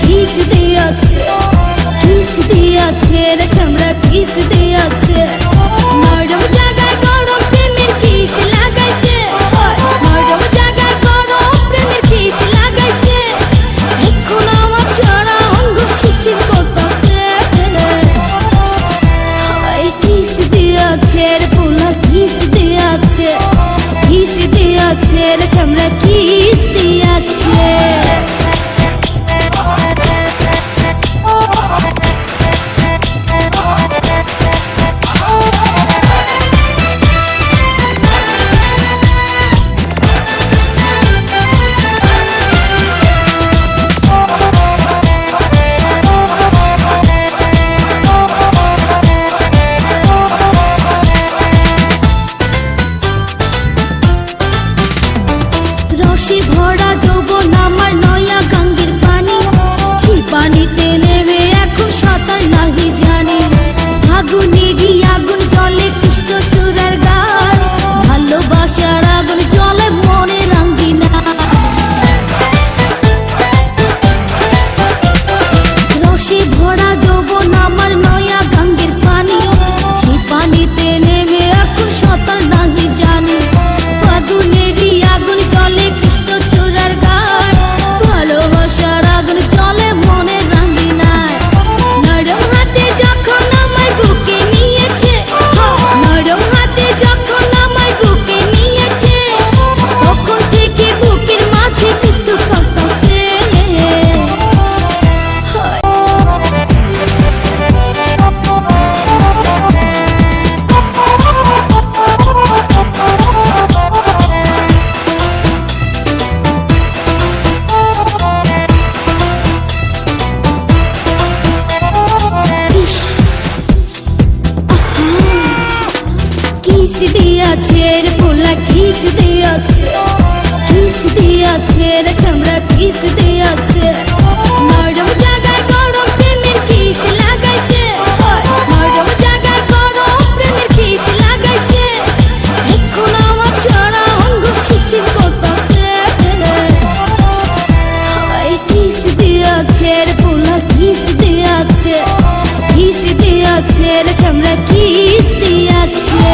Kiss দিয়েছে, kiss দিয়েছে রে চামড়া কিস দিয়েছে। নরম জায়গায় গরম প্রেমের কিস লাগাইছে, নরম জায়গায় গরম প্রেমের কিস লাগাইছে। এখন আমার সারা অঙ্গ শিরশির করতেছে। কিস দিয়েছে রে পোলা কিস দিয়েছে, কিস দিয়েছে রে চামড়া কিস দিয়েছে। রসে ভরা যৌবন আমার নয়া গঙ্গের পানি, সেই পানিতে নেমে এখন সাঁতার নাহি জানি। ফাগুনেরই আগুন জলে কৃষ্ণ চূড়ার গান, ভালোবাসার আগুন জলে মনে রাঙ্গিনা। রসে ভরা যৌবন আমার নয়া গঙ্গের পানি, সেই পানিতে নেমে এখন সাঁতার নাহি জানি। ফাগুনেরই আগুন জলে কৃষ্ণ চূড়ার গায়, ভালোবাসার আগুন জলে মনে রাঙ্গিনায়। নরম হাতে যখন আমায় বুকে নিয়েছে, নরম হাতে যখন আমায় বুকে নিয়েছে, তখন থেকে বুকের মাঝে মৃত্যু করতেছে। কিস দিয়েছে রে পোলা কিস দিয়েছে, কিস দিয়েছে রে চামড়া কিস দিয়েছে। নরম জায়গায় গরম প্রেমের কিস লাগাইছে, নরম জায়গায় গরম প্রেমের কিস লাগাইছে। এখন আমার সারা অঙ্গ শিরশির করতেছে। কিস দিয়েছে রে পোলা কিস দিয়েছে, কিস দিয়েছে রে চামড়া কিস দিয়েছে।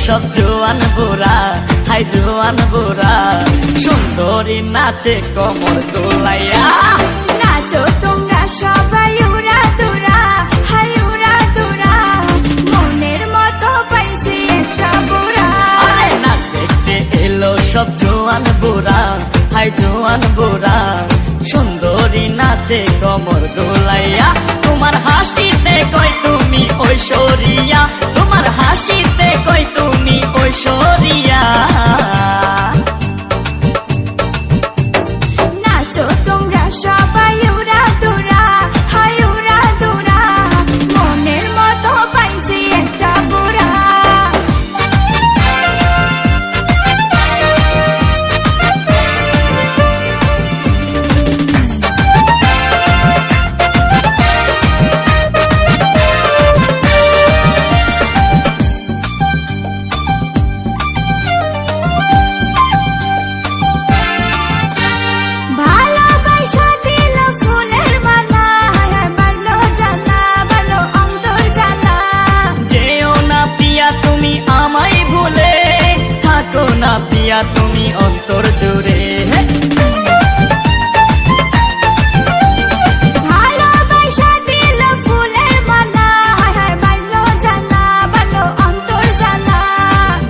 সব জোয়ান বুড়া, হাই জোয়ান বুড়া, সুন্দরী নাচে কমর দোলাইয়া। নাচো তোমরা সবাই উড়া দুরা, হাই উড়া দুরা, মনের মতো পাইছি একটা বুড়া। আরে নাচ দেখতে এলো সব জোয়ান বুড়া, হাই জোয়ান বুড়া, সুন্দরী নাচে কমর দোলাইয়া। তোমার হাসিতে কই তুমি ঐশ্বরিয়া, তোমার হাসিতে কই তুমি ঐশ্বরিয়া। নাচো তোমরা সবাই উড়া দুরা, হাই উড়া দুরা, মনের মতো পাইছি একটা বুড়া। ভালোবাসা দিল ফুলের মালা, বাড়লো জ্বালা, বাড়লো অন্তর জ্বালা। যেও না পিয়া তুমি আমায় ভুলে, থাকো না পিয়া তুমি অন্তর জুড়ে। ভালোবাসা দিল ফুলের মালা, বাড়লো জ্বালা, বাড়লো অন্তর জ্বালা।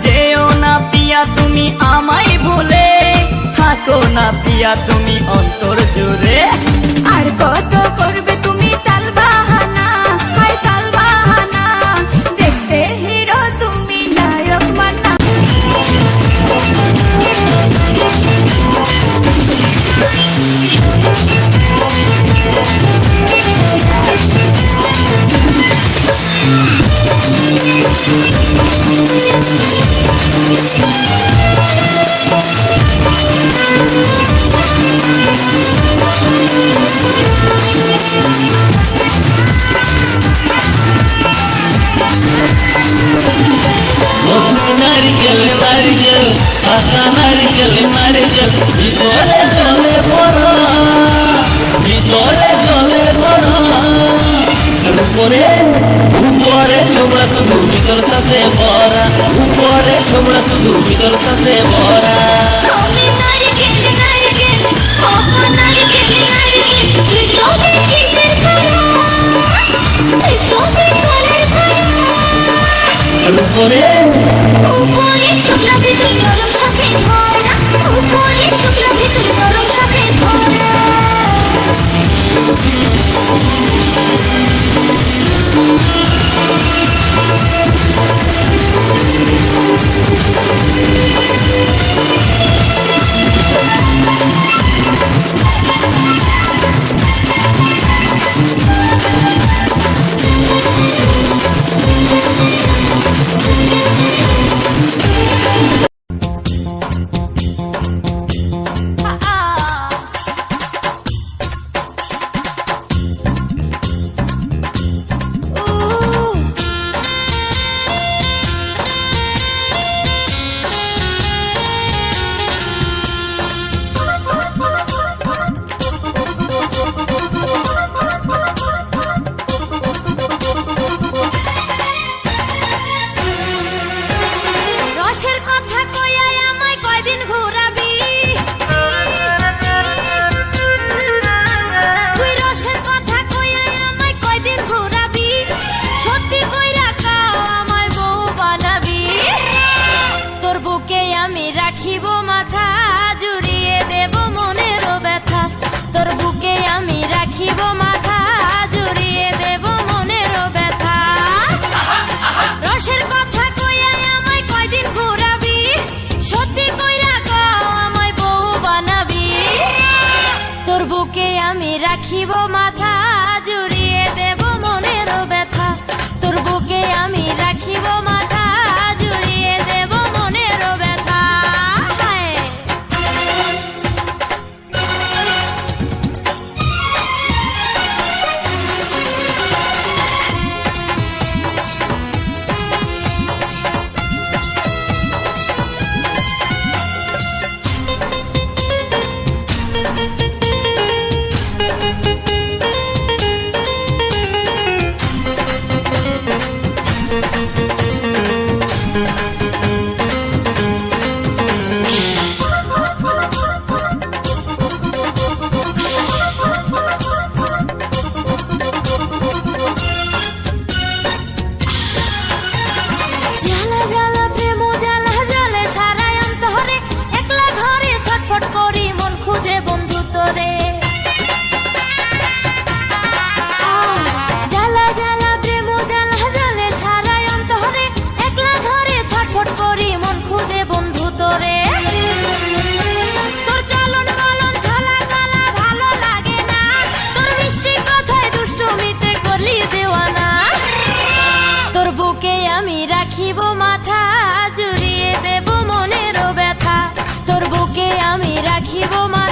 যেও না পিয়া তুমি আমায় ভুলে, থাকো না পিয়া তুমি অন্তর জুড়ে। আর কত করবে তুমি তাল বাহানা, হাই তাল বাহানা, দেখতে হিরো তুমি নায়ক মানা। নারকেল নারকেল পাকা নারকেল নারকেল, ভিতরে জলে ভরা, ভিতরে জলে ভরা। উপরে উপরে তোমরা শুধু ভিতর সাথে ভরা, উপরে তোমরা শুধু ভিতর সাথে ভরা। তুমি নারকেল নারকেল, পাকা নারকেল নারকেল, তুমি কিসের করা, তুমি কলের করা। উপরে উপরে শুক্লা ভিতর নরম সাথে ভরা, উপরে শুক্লা ভিতর নরম সাথে ভরা। বুকে আমি রাখিব মাথা, জুড়িয়ে দেব মনেরও ব্যথা। তোর বুকে আমি রাখিব মাথা,